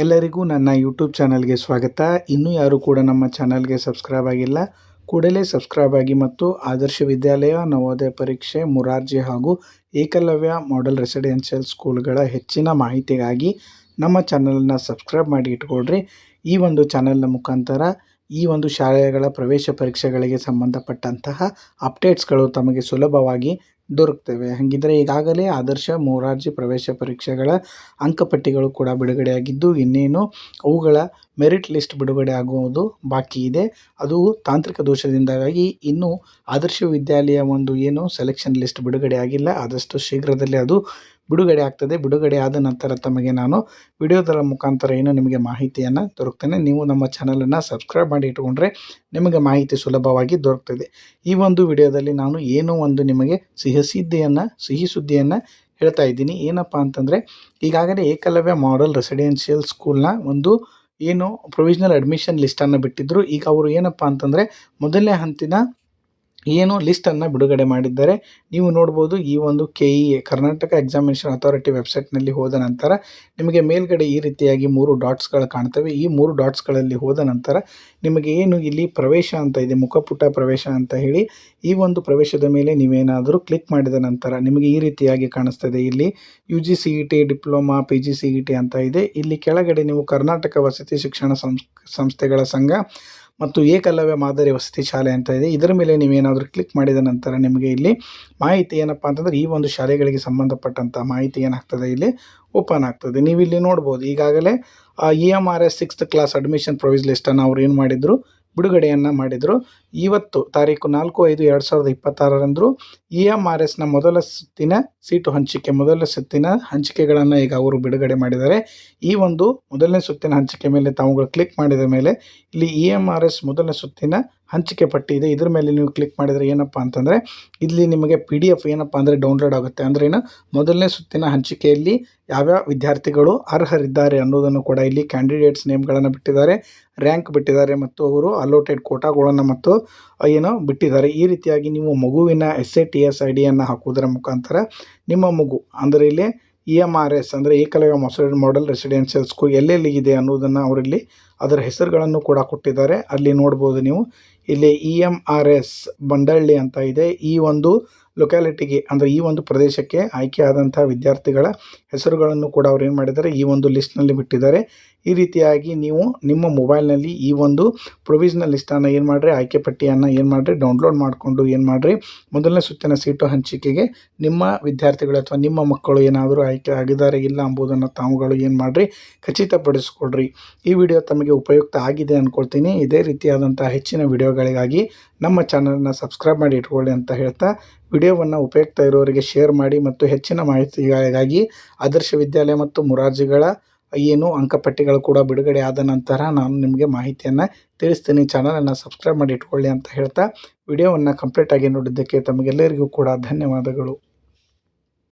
ಎಲ್ಲರಿಗೂ ನನ್ನ ಯೂಟ್ಯೂಬ್ ಚಾನಲ್ಗೆ ಸ್ವಾಗತ. ಇನ್ನೂ ಯಾರು ಕೂಡ ನಮ್ಮ ಚಾನಲ್ಗೆ ಸಬ್ಸ್ಕ್ರೈಬ್ ಆಗಿಲ್ಲ, ಕೂಡಲೇ ಸಬ್ಸ್ಕ್ರೈಬ್ ಆಗಿ ಮತ್ತು ಆದರ್ಶ ವಿದ್ಯಾಲಯ, ನವೋದಯ ಪರೀಕ್ಷೆ, ಮುರಾರ್ಜಿ ಹಾಗೂ ಏಕಲವ್ಯ ಮಾಡೆಲ್ ರೆಸಿಡೆನ್ಷಿಯಲ್ ಸ್ಕೂಲ್ಗಳ ಹೆಚ್ಚಿನ ಮಾಹಿತಿಗಾಗಿ ನಮ್ಮ ಚಾನಲನ್ನು ಸಬ್ಸ್ಕ್ರೈಬ್ ಮಾಡಿ ಇಟ್ಕೊಳ್ರಿ. ಈ ಒಂದು ಚಾನಲ್ನ ಮುಖಾಂತರ ಈ ಒಂದು ಶಾಲೆಗಳ ಪ್ರವೇಶ ಪರೀಕ್ಷೆಗಳಿಗೆ ಸಂಬಂಧಪಟ್ಟಂತಹ ಅಪ್ಡೇಟ್ಸ್ಗಳು ತಮಗೆ ಸುಲಭವಾಗಿ ದೊರಕ್ತವೆ. ಹಾಗಿದ್ದರೆ ಈಗಾಗಲೇ ಆದರ್ಶ ಮೊರಾರ್ಜಿ ಪ್ರವೇಶ ಪರೀಕ್ಷೆಗಳ ಅಂಕಪಟ್ಟಿಗಳು ಕೂಡ ಬಿಡುಗಡೆಯಾಗಿದ್ದು, ಇನ್ನೇನು ಅವುಗಳ ಮೆರಿಟ್ ಲಿಸ್ಟ್ ಬಿಡುಗಡೆ ಆಗುವುದು ಬಾಕಿ ಇದೆ. ಅದು ತಾಂತ್ರಿಕ ದೋಷದಿಂದಾಗಿ ಇನ್ನೂ ಆದರ್ಶ ವಿದ್ಯಾಲಯ ಏನು ಸೆಲೆಕ್ಷನ್ ಲಿಸ್ಟ್ ಬಿಡುಗಡೆ ಆಗಿಲ್ಲ. ಆದಷ್ಟು ಶೀಘ್ರದಲ್ಲೇ ಅದು ಬಿಡುಗಡೆ ಆಗ್ತದೆ. ಬಿಡುಗಡೆ ಆದ ನಂತರ ತಮಗೆ ನಾನು ವಿಡಿಯೋದ ಮುಖಾಂತರ ನಿಮಗೆ ಮಾಹಿತಿಯನ್ನು ದೊರಕ್ತೇನೆ. ನೀವು ನಮ್ಮ ಚಾನಲನ್ನು ಸಬ್ಸ್ಕ್ರೈಬ್ ಮಾಡಿ ಇಟ್ಕೊಂಡ್ರೆ ನಿಮಗೆ ಮಾಹಿತಿ ಸುಲಭವಾಗಿ ದೊರಕ್ತದೆ. ಈ ಒಂದು ವಿಡಿಯೋದಲ್ಲಿ ನಾನು ನಿಮಗೆ ಸಿಹಿ ಸುದ್ದಿಯನ್ನು ಹೇಳ್ತಾ ಇದ್ದೀನಿ. ಏನಪ್ಪ ಅಂತಂದರೆ, ಈಗಾಗಲೇ ಏಕಲವ್ಯ ಮಾಡೆಲ್ ರೆಸಿಡೆನ್ಷಿಯಲ್ ಸ್ಕೂಲ್ನ ಪ್ರೊವಿಷನಲ್ ಅಡ್ಮಿಷನ್ ಲಿಸ್ಟನ್ನು ಬಿಟ್ಟಿದ್ದರು. ಈಗ ಅವರು ಏನಪ್ಪ ಅಂತಂದರೆ ಮೊದಲನೇ ಹಂತಿನ ಲಿಸ್ಟನ್ನು ಬಿಡುಗಡೆ ಮಾಡಿದ್ದಾರೆ. ನೀವು ನೋಡ್ಬೋದು, ಈ ಒಂದು KEA ಕರ್ನಾಟಕ ಎಕ್ಸಾಮಿನೇಷನ್ ಅಥಾರಿಟಿ ವೆಬ್ಸೈಟ್ನಲ್ಲಿ ಹೋದ ನಂತರ ನಿಮಗೆ ಮೇಲ್ಗಡೆ ಈ ರೀತಿಯಾಗಿ 3 ಡಾಟ್ಸ್ಗಳು ಕಾಣ್ತವೆ. ಈ 3 ಡಾಟ್ಸ್ಗಳಲ್ಲಿ ಹೋದ ನಂತರ ನಿಮಗೆ ಇಲ್ಲಿ ಪ್ರವೇಶ ಅಂತ ಇದೆ, ಮುಖಪುಟ ಪ್ರವೇಶ ಅಂತ ಹೇಳಿ. ಈ ಒಂದು ಪ್ರವೇಶದ ಮೇಲೆ ನೀವೇನಾದರೂ ಕ್ಲಿಕ್ ಮಾಡಿದ ನಂತರ ನಿಮಗೆ ಈ ರೀತಿಯಾಗಿ ಕಾಣಿಸ್ತದೆ. ಇಲ್ಲಿ UG CET, diploma, PG CET ಅಂತ ಇದೆ. ಇಲ್ಲಿ ಕೆಳಗಡೆ ನೀವು ಕರ್ನಾಟಕ ವಸತಿ ಶಿಕ್ಷಣ ಸಂಸ್ಥೆಗಳ ಸಂಘ ಮತ್ತು ಏಕಲವ್ಯ ಮಾದರಿ ವಸತಿ ಶಾಲೆ ಅಂತ ಇದೆ. ಇದರ ಮೇಲೆ ನೀವೇನಾದರೂ ಕ್ಲಿಕ್ ಮಾಡಿದ ನಂತರ ನಿಮಗೆ ಇಲ್ಲಿ ಮಾಹಿತಿ ಏನಪ್ಪ ಅಂತಂದರೆ, ಈ ಒಂದು ಶಾಲೆಗಳಿಗೆ ಸಂಬಂಧಪಟ್ಟಂಥ ಮಾಹಿತಿ ಏನಾಗ್ತದೆ ಇಲ್ಲಿ ಓಪನ್ ಆಗ್ತದೆ. ನೀವು ಇಲ್ಲಿ ನೋಡ್ಬೋದು, ಈಗಾಗಲೇ EMRS 6th ಕ್ಲಾಸ್ ಅಡ್ಮಿಷನ್ ಪ್ರೊವಿಸ್ ಲಿಸ್ಟನ್ನು ಅವರು ಬಿಡುಗಡೆಯನ್ನು ಮಾಡಿದರು. ಇವತ್ತು ತಾರೀಕು 4/5/2026 EMRSನ ಮೊದಲ ಸುತ್ತಿನ ಸೀಟು ಹಂಚಿಕೆ, ಮೊದಲ ಸುತ್ತಿನ ಹಂಚಿಕೆಗಳನ್ನು ಈಗ ಅವರು ಬಿಡುಗಡೆ ಮಾಡಿದ್ದಾರೆ. ಈ ಒಂದು ಮೊದಲನೇ ಸುತ್ತಿನ ಹಂಚಿಕೆ ಮೇಲೆ ತಾವುಗಳು ಕ್ಲಿಕ್ ಮಾಡಿದ ಮೇಲೆ ಇಲ್ಲಿ EMRS ಮೊದಲನೇ ಸುತ್ತಿನ ಹಂಚಿಕೆ ಪಟ್ಟಿ ಇದೆ. ಇದ್ರ ಮೇಲೆ ನೀವು ಕ್ಲಿಕ್ ಮಾಡಿದರೆ ಏನಪ್ಪ ಅಂತಂದರೆ, ಇಲ್ಲಿ ನಿಮಗೆ PDF ಏನಪ್ಪ ಅಂದರೆ ಡೌನ್ಲೋಡ್ ಆಗುತ್ತೆ. ಅಂದ್ರೆ ಮೊದಲನೇ ಸುತ್ತಿನ ಹಂಚಿಕೆಯಲ್ಲಿ ಯಾವ್ಯಾವ ವಿದ್ಯಾರ್ಥಿಗಳು ಅರ್ಹರಿದ್ದಾರೆ ಅನ್ನೋದನ್ನು ಕೂಡ ಇಲ್ಲಿ ಕ್ಯಾಂಡಿಡೇಟ್ಸ್ ನೇಮ್ಗಳನ್ನು ಬಿಟ್ಟಿದ್ದಾರೆ, ರ್ಯಾಂಕ್ ಬಿಟ್ಟಿದ್ದಾರೆ ಮತ್ತು ಅವರು ಅಲೋಟೆಡ್ ಕೋಟಾಗಳನ್ನು ಮತ್ತು ಬಿಟ್ಟಿದ್ದಾರೆ. ಈ ರೀತಿಯಾಗಿ ನೀವು ಮಗುವಿನ SATS IDಯನ್ನು ಹಾಕುವುದರ ಮುಖಾಂತರ ನಿಮ್ಮ ಮಗು ಅಂದರೆ ಇಲ್ಲಿ EMRS ಅಂದರೆ ಏಕಲವ್ಯ ಮಾಡೆಲ್ ರೆಸಿಡೆನ್ಷಿಯಲ್ ಸ್ಕೂಲ್ ಎಲ್ಲೆಲ್ಲಿಗಿದೆ ಅನ್ನೋದನ್ನು ಅವರಲ್ಲಿ ಅದರ ಹೆಸರುಗಳನ್ನು ಕೂಡ ಕೊಟ್ಟಿದ್ದಾರೆ. ಅಲ್ಲಿ ನೋಡ್ಬೋದು ನೀವು, ಇಲ್ಲಿ EMRS ಬಂಡಳ್ಳಿ ಅಂತ ಇದೆ. ಈ ಒಂದು ಲೊಕ್ಯಾಲಿಟಿಗೆ ಅಂದರೆ ಈ ಒಂದು ಪ್ರದೇಶಕ್ಕೆ ಆಯ್ಕೆಯಾದಂಥ ವಿದ್ಯಾರ್ಥಿಗಳ ಹೆಸರುಗಳನ್ನು ಕೂಡ ಅವ್ರು ಮಾಡಿದ್ದಾರೆ, ಈ ಒಂದು ಲಿಸ್ಟ್ನಲ್ಲಿ ಬಿಟ್ಟಿದ್ದಾರೆ. ಈ ರೀತಿಯಾಗಿ ನೀವು ನಿಮ್ಮ ಮೊಬೈಲ್ನಲ್ಲಿ ಈ ಒಂದು ಪ್ರೊವಿಷನಲ್ ಲಿಸ್ಟನ್ನು ಮಾಡಿರಿ, ಆಯ್ಕೆ ಪಟ್ಟಿಯನ್ನು ಡೌನ್ಲೋಡ್ ಮಾಡಿಕೊಂಡು ಮೊದಲನೇ ಸುತ್ತಿನ ಸೀಟು ಹಂಚಿಕೆಗೆ ನಿಮ್ಮ ವಿದ್ಯಾರ್ಥಿಗಳು ಅಥವಾ ನಿಮ್ಮ ಮಕ್ಕಳು ಏನಾದರೂ ಆಯ್ಕೆ ಆಗಿದ್ದಾರೆ ಇಲ್ಲ ಎಂಬುದನ್ನು ತಾವುಗಳು ಖಚಿತಪಡಿಸ್ಕೊಳ್ರಿ. ಈ ವಿಡಿಯೋ ತಮಗೆ ಉಪಯುಕ್ತ ಆಗಿದೆ ಅಂದ್ಕೊಳ್ತೀನಿ. ಇದೇ ರೀತಿಯಾದಂಥ ಹೆಚ್ಚಿನ ವಿಡಿಯೋಗಳಿಗಾಗಿ ನಮ್ಮ ಚಾನಲನ್ನು ಸಬ್ಸ್ಕ್ರೈಬ್ ಮಾಡಿ ಇಟ್ಕೊಳ್ಳಿ ಅಂತ ಹೇಳ್ತಾ, ವಿಡಿಯೋವನ್ನು ಉಪಯುಕ್ತ ಇರೋರಿಗೆ ಶೇರ್ ಮಾಡಿ ಮತ್ತು ಹೆಚ್ಚಿನ ಮಾಹಿತಿಗಳಿಗಾಗಿ ಆದರ್ಶ ವಿದ್ಯಾಲಯ ಮತ್ತು ಮುರಾರ್ಜಿಗಳ ಅಂಕಪಟ್ಟಿಗಳು ಕೂಡ ಬಿಡುಗಡೆ ಆದ ನಂತರ ನಾನು ನಿಮಗೆ ಮಾಹಿತಿಯನ್ನು ತಿಳಿಸ್ತೀನಿ. ಚಾನಲನ್ನು ಸಬ್ಸ್ಕ್ರೈಬ್ ಮಾಡಿ ಇಟ್ಕೊಳ್ಳಿ ಅಂತ ಹೇಳ್ತಾ, ವಿಡಿಯೋವನ್ನು ಕಂಪ್ಲೀಟಾಗಿ ನೋಡಿದ್ದಕ್ಕೆ ತಮಗೆಲ್ಲರಿಗೂ ಕೂಡ ಧನ್ಯವಾದಗಳು.